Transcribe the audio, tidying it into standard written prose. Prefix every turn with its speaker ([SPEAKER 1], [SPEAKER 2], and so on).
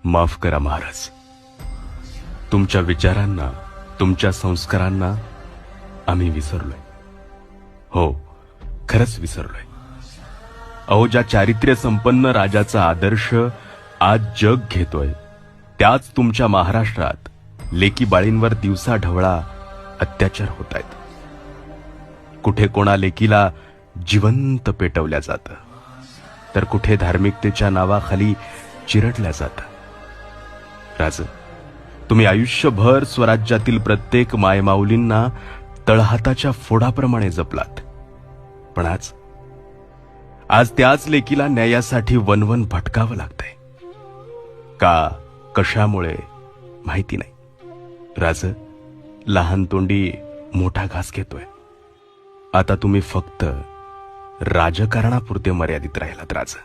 [SPEAKER 1] माफ करा महाराज, तुमच्या विचारांना, तुमच्या संस्कारांना आम्ही विसरलोय. हो, खरंच विसरलोय. अहो, ज्या चारित्र्य संपन्न राजाचा आदर्श आज जग घेतोय, त्याच तुमच्या महाराष्ट्रात लेकी बाळींवर दिवसा ढवळा अत्याचार होत आहेत. कुठे कोणा लेकीला जिवंत पेटवल्या जातं, तर कुठे धार्मिकतेच्या नावाखाली चिरडल्या जातं. राज, तुम्ही आयुष्यभर स्वराज्यातील प्रत्येक मायमाऊलींना तळहाताच्या फोडाप्रमाणे जपलात, पण आज त्याच लेकीला न्यायासाठी वनवन भटकावं लागतंय. का, कशामुळे माहिती नाही. राज, लहान तोंडी मोठा घास घेतोय. आता तुम्ही फक्त राजकारणापुरते मर्यादित राहिलात राज.